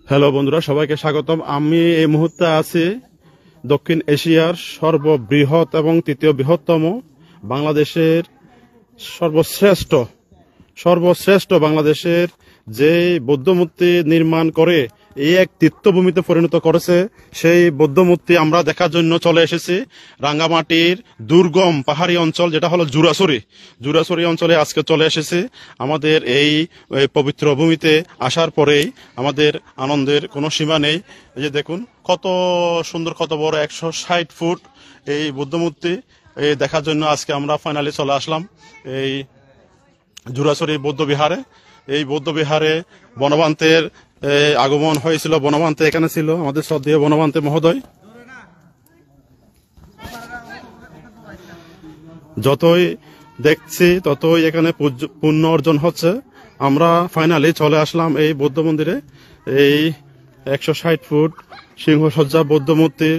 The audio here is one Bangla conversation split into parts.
হ্যালো বন্ধুরা, সবাইকে স্বাগতম। আমি এই মুহূর্তে আছি দক্ষিণ এশিয়ার সর্ববৃহৎ এবং তৃতীয় বৃহত্তম বাংলাদেশের সর্বশ্রেষ্ঠ বাংলাদেশের যে বৌদ্ধমূর্তি নির্মাণ করে এই এক তীর্থভূমিতে পরিণত করেছে, সেই বৌদ্ধমূর্তি আমরা দেখার জন্য চলে এসেছি রাঙ্গামাটির দুর্গম পাহাড়ি অঞ্চল, যেটা হলো জুরাছড়ি অঞ্চলে আজকে চলে এসেছি। আমাদের এই পবিত্র ভূমিতে আসার পরেই আমাদের আনন্দের কোনো সীমা নেই। এই যে দেখুন কত সুন্দর, কত বড় 160 ফুট এই বৌদ্ধমূর্তি এই দেখার জন্য আজকে আমরা ফাইনালি চলে আসলাম এই জুরাছড়ি বৌদ্ধবিহারে। এই বৌদ্ধবিহারে বনবান্তের আগমন হয়েছিল। বনবান্তে এখানে ছিল, আমাদের শ্রদ্ধেয় বনবান্তে মহোদয়। যতই দেখছি ততই এখানে পুণ্য অর্জন হচ্ছে। আমরা ফাইনালি চলে আসলাম এই বৌদ্ধ মন্দিরে। এই 160 ফুট সিংহসজ্জা বৌদ্ধ মূর্তি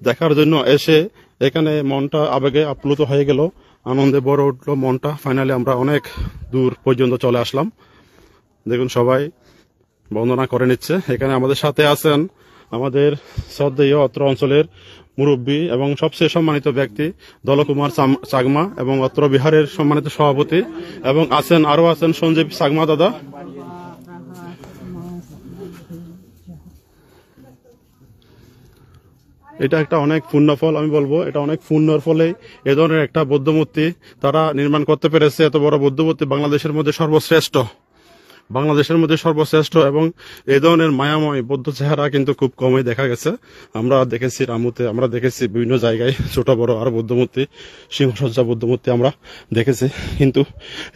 দেখার জন্য এসে এখানে মনটা আবেগে আপ্লুত হয়ে গেল, আনন্দে ভরে উঠলো মনটা। ফাইনালি আমরা অনেক দূর পর্যন্ত চলে আসলাম। দেখুন সবাই বন্দনা করে নিচ্ছে। এখানে আমাদের সাথে আছেন আমাদের শ্রদ্ধেয় অত্র অঞ্চলের মুরব্বী এবং সবচেয়ে সম্মানিত ব্যক্তি দলকুমার চাকমা এবং অত্র বিহারের সম্মানিত সভাপতি, এবং আরো আছেন সঞ্জীব চাকমা দাদা। এটা একটা অনেক পুণ্য ফল, আমি বলবো এটা অনেক পুণ্যর ফলে এ ধরনের একটা বৌদ্ধ মূর্তি তারা নির্মাণ করতে পেরেছে। এত বড় বৌদ্ধ মূর্তি বাংলাদেশের মধ্যে সর্বশ্রেষ্ঠ এবং এই ধরনের মায়াময় বৌদ্ধ চেহারা কিন্তু খুব কমই দেখা গেছে। আমরা দেখেছি রামুতে, আমরা দেখেছি বিভিন্ন জায়গায় ছোট বড় আর বৌদ্ধ মূর্তি, সিংহসজ্জা বৌদ্ধ মূর্তি আমরা দেখেছি, কিন্তু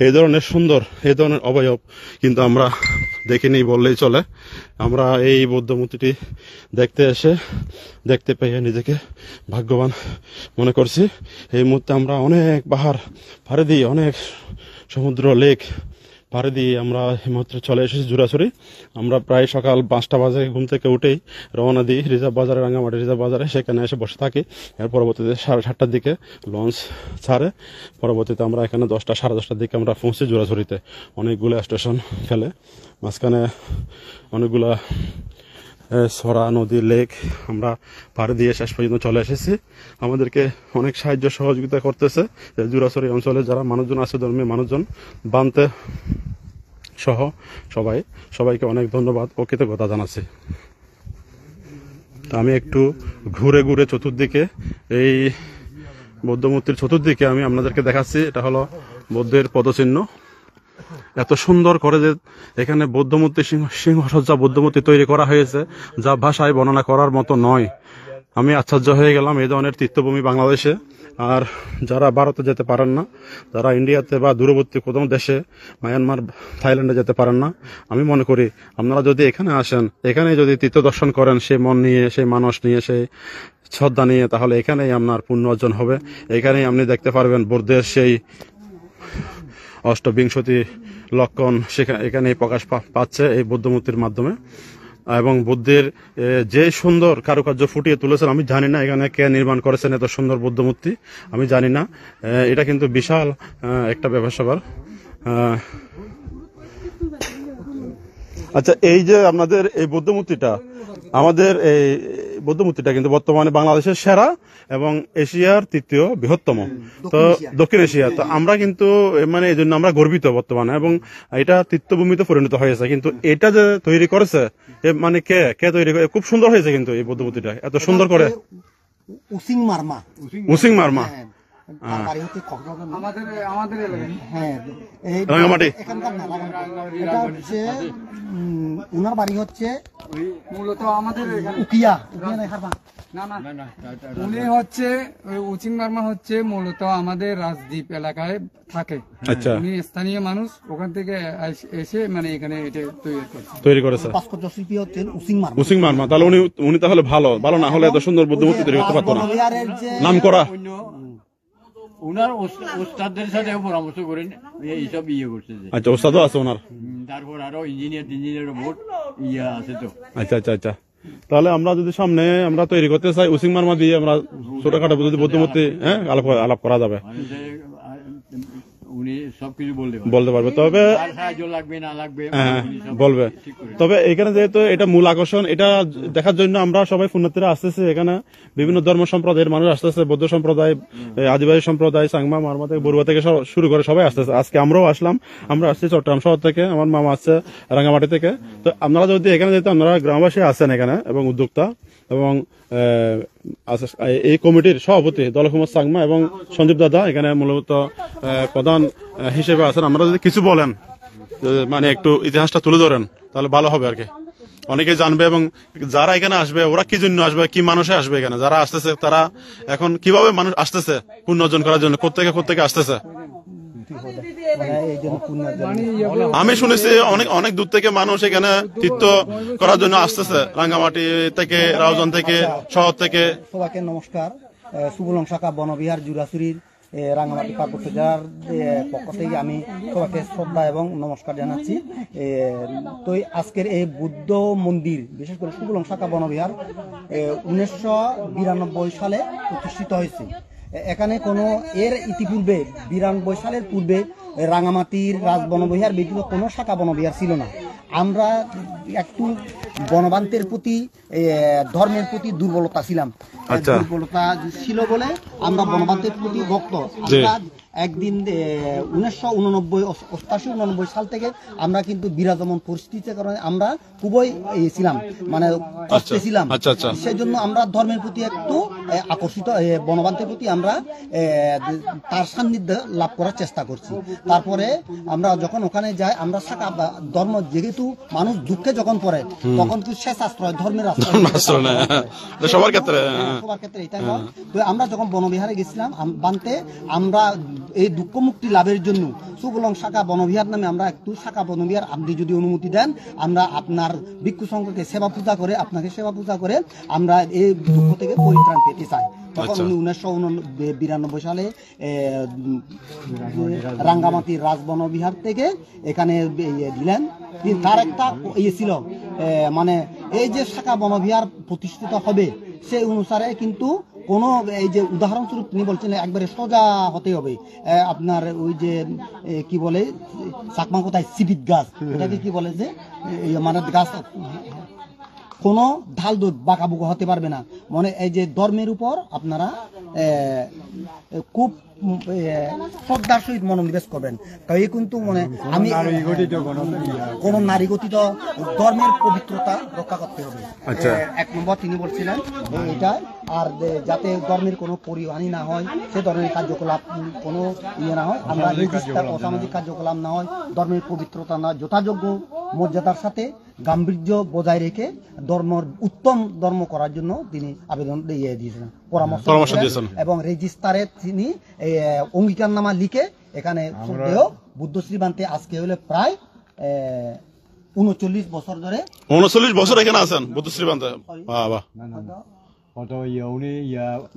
এই ধরনের সুন্দর, এই ধরনের অবয়ব কিন্তু আমরা দেখিনি বললেই চলে। আমরা এই বৌদ্ধ মূর্তিটি দেখতে পেয়ে নিজেকে ভাগ্যবান মনে করছি। এই মুহূর্তে আমরা অনেক পাহাড় পাড়ি দিয়ে, অনেক সমুদ্র লেক পাড়ি দিয়ে আমরা হিমাত্রে চলে এসেছি জুরাছড়ি। আমরা প্রায় সকাল 5টা বাজে ঘুম থেকে উঠেই রওনা দিই রিজার্ভ বাজারে, রাঙ্গামাটি রিজার্ভ বাজারে। সেখানে এসে বসে থাকি। এর পরবর্তীতে 7:30টার দিকে লঞ্চ ছাড়ে। পরবর্তীতে আমরা এখানে 10টা, 10:30টার দিকে আমরা পৌঁছি জুরাছড়িতে। অনেকগুলো স্টেশন ফেলে, মাঝখানে অনেকগুলা সরা নদী, লেক আমরা পাড়ি দিয়ে শেষ পর্যন্ত চলে এসেছি। আমাদেরকে অনেক সাহায্য সহযোগিতা করতেছে জুরাছড়ি অঞ্চলে যারা মানুষজন আছে, ধর্মীয় মানুষজন, বানতে সহ সবাইকে অনেক ধন্যবাদ ও কৃতজ্ঞতা জানাচ্ছি। আমি একটু ঘুরে চতুর্দিকে, এই বৌদ্ধ মূর্তির চতুর্দিকে আমি আপনাদেরকে দেখাচ্ছি। এটা হলো বৌদ্ধের পদচিহ্ন। এত সুন্দর করে যে এখানে বৌদ্ধমূর্তি, সিংহসজ্জা বৌদ্ধমূর্তি তৈরি করা হয়েছে, যা ভাষায় বর্ণনা করার মতো নয়। আমি আশ্চর্য হয়ে গেলাম এই ধরনের তীর্থভূমি বাংলাদেশে। আর যারা ভারতে যেতে পারেন না, যারা ইন্ডিয়াতে বা দূরবর্তী কোনো দেশে, মায়ানমার, থাইল্যান্ডে যেতে পারেন না, আমি মনে করি আপনারা যদি এখানে আসেন, এখানে যদি তীর্থ দর্শন করেন সেই মন নিয়ে, সেই মানুষ নিয়ে, সেই শ্রদ্ধা নিয়ে, তাহলে এখানেই আপনার পুণ্য অর্জন হবে। এখানেই আপনি দেখতে পারবেন বুদ্ধের সেই অষ্টবিংশতি লক্ষণ এখানে প্রকাশ পাচ্ছে এই বৌদ্ধমূর্তির মাধ্যমে। এবং বুদ্ধের যে সুন্দর কারুকার্য ফুটিয়ে তুলেছেন, আমি জানি না এখানে কে নির্মাণ করেছেন এত সুন্দর বৌদ্ধমূর্তি, আমি জানি না। এটা কিন্তু বিশাল একটা ব্যাপার। আচ্ছা, এই যে আপনাদের এই বৌদ্ধমূর্তিটা, আমাদের এই বৌদ্ধমূর্তিটা কিন্তু বর্তমানে বাংলাদেশের সেরা এবং এশিয়ার তৃতীয় বৃহত্তম, তো দক্ষিণ এশিয়া। তো আমরা কিন্তু মানে এই জন্য আমরা গর্বিত বর্তমানে, এবং এটা তীর্থভূমিতে পরিণত হয়েছে। কিন্তু এটা যে তৈরি করেছে, মানে কে তৈরি করে, খুব সুন্দর হয়েছে কিন্তু এই বৌদ্ধমূর্তিটা এত সুন্দর করে। উসিং মারমা রাঙ্গামাটি। উনার বাড়ি হচ্ছে মূলত আমাদের উকিয়া। উনি হচ্ছে উচিং মার্মা হচ্ছে মূলত আমাদের রাজদ্বীপ এলাকায় থাকে। আচ্ছা, উনি স্থানীয় মানুষ, ওখান থেকে এসে মানে এখানে এটা তৈরি করেছে। ভাস্কর্য শিল্পী হচ্ছেন উসিং মারমা। তাহলে উনি তাহলে ভালো না হলে এত সুন্দর বৌদ্ধমূর্তি তৈরি করতে পারতো না। নাম করা উনার ওস্তাদদের সাথে পরামর্শ করেন এইসব করছে। আচ্ছা, ওস্তাদও আছে ওনার। তারপর আরো ইঞ্জিনিয়ার বোর্ড আছে তো। আচ্ছা। তাহলে আমরা যদি সামনে আমরা তৈরি করতে চাই উসিং মারমা দিয়ে, আমরা ছোটখাটো যদি বৌদ্ধমূর্তি আলাপ করা যাবে। উনি উনি সবকিছু বলতে পারেন। বলতে পারবে। তবে আর সাহায্য লাগবে না লাগবে হ্যাঁ, উনি সব বলবে। ঠিক করে তবে এখানে যেহেতু এটা মূল আকর্ষণ, এটা দেখার জন্য আমরা সবাই পুণ্যার্থীরা আসতেছি। এখানে বিভিন্ন ধর্ম সম্প্রদায়ের মানুষ আসতেছে, বৌদ্ধ সম্প্রদায়, আদিবাসী সম্প্রদায়, সাংমা, মারমা থেকে, বড়ুয়া থেকে শুরু করে সবাই আসতেছে। আজকে আমরাও আসলাম, আমরা আসছি চট্টগ্রাম শহর থেকে, আমার মামা আসছে রাঙ্গামাটি থেকে। তো আপনারা যদি এখানে যেহেতু আপনারা গ্রামবাসী আছেন এখানে এবং উদ্যোক্তা এবং এই কমিটির সভাপতি দলকুমার সাংমা এবং সঞ্জীব দাদা এখানে মূলত প্রধান হিসেবে আছেন, আমরা যদি কিছু বলেন মানে একটু ইতিহাসটা তুলে ধরেন তাহলে ভালো হবে আর কি, অনেকে জানবে। এবং যারা এখানে আসবে ওরা কি জন্য আসবে, কি মানুষে আসবে, এখানে যারা আসতেছে তারা এখন কিভাবে মানুষ আসতেছে পুণ্য অর্জন করার জন্য, কোত্থেকে আসতেছে। এই জন্য পুণ্যের জন্য আমি শুনেছি অনেক দূর থেকে মানুষ এখানে তীর্থ করার জন্য আসতেছে, রাঙ্গামাটি থেকে, রাউজান থেকে, শহর থেকে। সবাইকে নমস্কার। সুবলং শাখা বনবিহার জুরাছড়ির রাঙ্গামাটি পার্বত্য জেলার পক্ষ থেকে আমি সবাইকে শ্রদ্ধা এবং নমস্কার জানাচ্ছি। তো আজকের এই বুদ্ধ মন্দির, বিশেষ করে সুবলং শাখা বনবিহার 1992 সালে প্রতিষ্ঠিত হয়েছে। এখানে কোনো এর ইতিপূর্বে 92 সালের পূর্বে রাঙ্গামাটির রাজবনবিহার ব্যতীত কোনো শাখা বনবিহার ছিল না। আমরা একটু বনবান্তের প্রতি, ধর্মের প্রতি দুর্বলতা ছিলাম। দুর্বলতা ছিল বলে আমরা বনবান্তের প্রতি ভক্ত। আমরা একদিন 1989 সাল থেকে আমরা কিন্তু বিরাজমান পরিস্থিতির কারণে আমরা খুবই ছিলাম, মানে কষ্টে ছিলাম। সেই জন্য আমরা ধর্মের প্রতি একটু আকর্ষিত, বনবান্তের প্রতি আমরা তার সান্নিধ্য লাভ করার চেষ্টা করছি। তারপরে আমরা যখন ওখানে যাই, আমরা শাখা ধর্ম, যেহেতু মানুষ দুঃখে যখন পড়ে তখন কিন্তু শেষ আশ্রয় ধর্মের আশ্রয় সবার ক্ষেত্রে এটা হয়। তো আমরা যখন বনবিহারে গেছিলাম বানতে, আমরা এই দুঃখ মুক্তি লাভের জন্য সুবলং শাখা বনবিহার নামে আমরা একটু শাখা বনবিহার, আপনি যদি অনুমতি দেন, আমরা আপনার ভিক্ষু সংঘকে সেবা পূজা করে, আপনাকে সেবা পূজা করে আমরা এই দুঃখ থেকে পরিত্রাণ পেতে চাই। তখন উনি 1992 সালে রাঙ্গামাটির রাজবনবিহার থেকে এখানে দিলেন। তার একটা ইয়ে ছিল, মানে এই যে শাখা বনবিহার প্রতিষ্ঠিত হবে সেই অনুসারে কিন্তু কোনো, এই যে উদাহরণস্বরূপ তিনি বলছেন একবারে সোজা হতে হবে। আপনার ওই যে কি বলে চাকমা কোথায় সিবিট গাছ, এটাকে কি বলে যে মানে গাছ কোনো ঢাল বাঁকাবুকা হতে পারবে না। মানে এই যে ধর্মের উপর আপনারা খুব শ্রদ্ধার সহিত মনোনিবেশ করবেন। এই কিন্তু মানে আমি কোন নারী গঠিত ধর্মের পবিত্রতা রক্ষা করতে হবে। এক নম্বর তিনি বলছিলেন এটা, আর যাতে ধর্মের কোনো পরিহানি না হয়, সে ধরনের কার্যকলাপ কোনো ইয়ে না হয়, আমরা অসামাজিক কার্যকলাপ না হয়, ধর্মের পবিত্রতা না, যথাযোগ্য মর্যাদার সাথে গাম্ভীর্য বজায় রেখে উত্তম ধর্ম করার জন্য তিনি আবেদন দিয়েছেন, পরামর্শ দিয়েছেন। এবং রেজিস্টারে তিনি অঙ্গীকারনামা লিখে এখানে বুদ্ধশ্রী বানতে আজকে হলে প্রায় 39 বছর ধরে। 39 বছর এখানে আছেন বুদ্ধশ্রী বানতে। কত উনি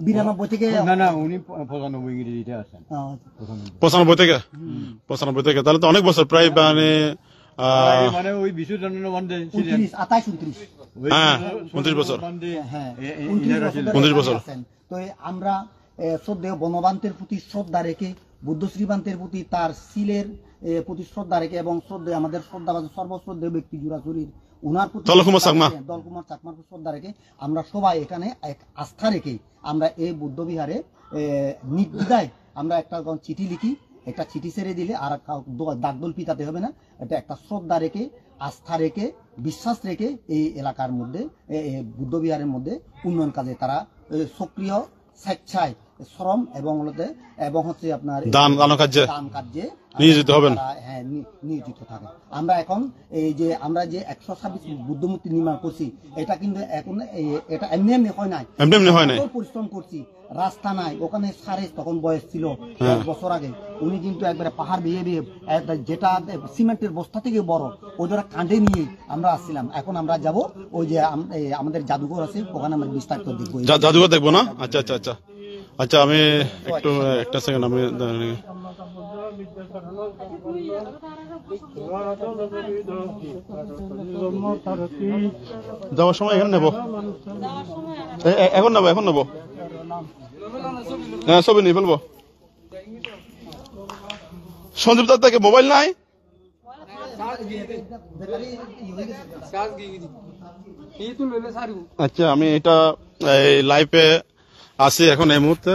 92 থেকে না উনি 95 আছেন। 95 থেকে তাহলে তো অনেক বছর, প্রায় মানে ওই বিশু জন্ম বন্ধে 29 বছর। হ্যাঁ 29 বছর। তো আমরা শ্রদ্ধেয় বনবান্তের প্রতি শ্রদ্ধা রেখে, বুদ্ধশ্রী বান্তের প্রতি তার সিলের প্রতি শ্রদ্ধা রেখে, এবং শ্রদ্ধেয় আমাদের শ্রদ্ধাবাদ সর্বশ্রদ্ধেয় ব্যক্তি জুরাছড়ির উনার প্রতি দলকুমার চাকমার শ্রদ্ধা রেখে আমরা সবাই এখানে এক আস্থা রেখে আমরা এই বুদ্ধবিহারে নির্দ্বিধায় আমরা একটা চিঠি লিখি। একটা চিঠি ছেড়ে দিলে আর দাগদোল পিতাতে হবে না। এটা একটা শ্রদ্ধা রেখে, আস্থা রেখে, বিশ্বাস রেখে এই এলাকার মধ্যে, বুদ্ধবিহারের মধ্যে উন্নয়ন কাজে তারা সক্রিয়, স্বেচ্ছায় শ্রম এবং হচ্ছে আপনার দান কার্যে নিয়োজিত হবেন। হ্যাঁ, নিয়োজিত থাকে। আমরা এখন এই যে আমরা যে 126 বুদ্ধমূর্তি নির্মাণ করছি, এটা কিন্তু এখন এটা এমনি হয় নাই, পরিশ্রম করছি। রাস্তা নাই, ওখানে সারে তখন বয়স ছিল 10 বছর আগে, উনি কিন্তু একবারে পাহাড় বেয়ে যেটা সিমেন্টের বস্তা থেকে বড়, ওই ধরা কাঁধে নিয়ে আমরা আসছিলাম। এখন আমরা যাব ওই যে আমাদের জাদুঘর আছে, ওখানে আমরা বিস্তারিত দেখবো। জাদুঘর দেখবো না? আচ্ছা আচ্ছা আচ্ছা আচ্ছা, আমি একটু একটা সেকেন্ড, আমি যাওয়ার সময় এখানে নেবো, এখন নেবো। হ্যাঁ, ছবি নিয়ে ফেলবো। সঞ্জীব দার থেকে মোবাইল নাই? আচ্ছা, আমি এটা এই লাইভে আছি এখন এই মুহূর্তে।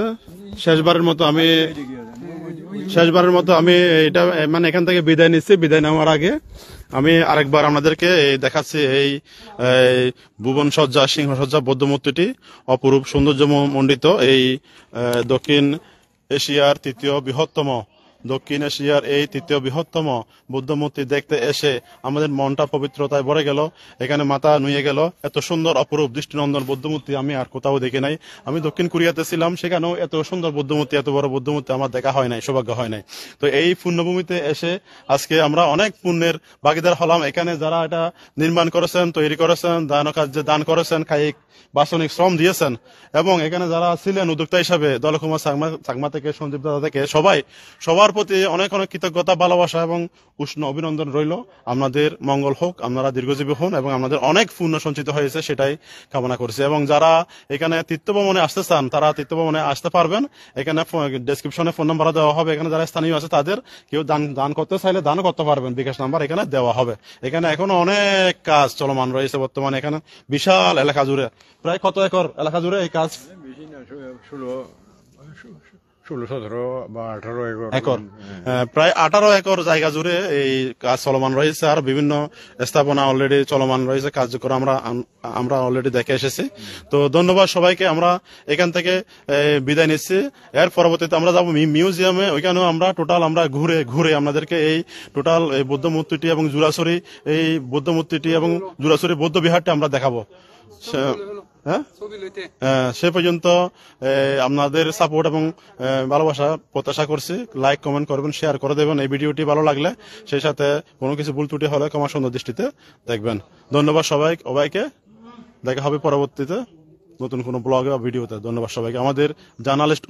শেষবারের মতো আমি এটা মানে এখান থেকে বিদায় নিচ্ছি। বিদায় নেওয়ার আগে আমি আরেকবার আপনাদেরকে দেখাচ্ছি এই ভুবন সজ্জা সিংহ সজ্জা বৌদ্ধ মূর্তিটি অপরূপ সৌন্দর্য মণ্ডিত এই দক্ষিণ এশিয়ার তৃতীয় বৃহত্তম বুদ্ধ মূর্তি দেখতে এসে আমাদের মনটা পবিত্রতায় ভরে গেল। এখানে মাথা নুয়ে গেল। এত সুন্দর অপরূপ দৃষ্টিনন্দন বৌদ্ধ মূর্তি আমি আর কোথাও দেখি নাই। আমি দক্ষিণ কোরিয়াতে ছিলাম, সেখানেও এত সুন্দর বৌদ্ধ মূর্তি, এত বড় বৌদ্ধ মূর্তি আমার দেখা হয় নাই, সৌভাগ্য হয় নাই। তো এই পুণ্যভূমিতে এসে আজকে আমরা অনেক পুণ্যের ভাগীদার হলাম। এখানে যারা এটা নির্মাণ করেছেন, তৈরি করেছেন, দান করেছেন, কায়িক বাসনিক শ্রম দিয়েছেন, এবং এখানে যারা ছিলেন উদ্যোক্তা হিসাবে দলকুমার চাকমা থেকে সঞ্জীব দাদা থেকে সবার প্রতি অনেক অনেক কৃতজ্ঞতা, ভালোবাসা এবং উষ্ণ অভিনন্দন রইল। আপনাদের মঙ্গল হোক, আপনারা দীর্ঘজীবী হন এবং আপনাদের অনেক পুণ্য সঞ্চিত হয়েছে সেটাই কামনা করছি। এবং যারা এখানে তীর্থভ্রমণে আসতে চান তারা তীর্থভ্রমণে আসতে পারবেন। এখানে ডেসক্রিপশনে ফোন নাম্বার দেওয়া হবে। এখানে যারা স্থানীয় আছে তাদের কেউ দান করতে চাইলে দানও করতে পারবেন, বিকাশ নাম্বার এখানে দেওয়া হবে। এখানে এখনো অনেক কাজ চলমান রয়েছে বর্তমানে। এখানে বিশাল এলাকা জুড়ে, প্রায় কত একর এলাকা জুড়ে এই কাজ? 16-17 বা 18 একর, প্রায় 18 একর জায়গা জুড়ে এই কাজ চলমান রয়েছে। আর বিভিন্ন স্থাপনা অলরেডি চলমান রয়েছে, কার্যক্রম আমরা অলরেডি দেখে এসেছি। তো ধন্যবাদ সবাইকে। আমরা এখান থেকে বিদায় নিচ্ছি। এর পরবর্তীতে আমরা যাবো মিউজিয়ামে। ওইখানেও আমরা ঘুরে আপনাদেরকে এই টোটাল এই বৌদ্ধ মূর্তিটি এবং জুরাছড়ি এই বৌদ্ধ মূর্তিটি এবং জুরাছড়ি বৌদ্ধ বিহারটি আমরা দেখাবো। সে পর্যন্ত আপনাদের সাপোর্ট এবং ভালোবাসা প্রত্যাশা করছি। লাইক, কমেন্ট করবেন, শেয়ার করে দেবেন এই ভিডিওটি ভালো লাগলে। সেই সাথে কোনো কিছু ভুল ত্রুটি হলে ক্ষমা সুন্দর দৃষ্টিতে দেখবেন। ধন্যবাদ সবাইকে। দেখা হবে পরবর্তীতে নতুন কোনো ব্লগে বা ভিডিওতে। ধন্যবাদ সবাইকে। আমাদের জার্নালিস্ট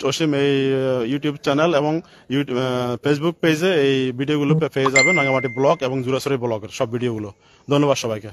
অসীম এই ইউটিউব চ্যানেল এবং ফেসবুক পেজে এই ভিডিওগুলো পেয়ে যাবেন। রাঙামাটি ব্লগ এবং জুরাছড়ি ব্লগের সব ভিডিওগুলো। ধন্যবাদ সবাইকে।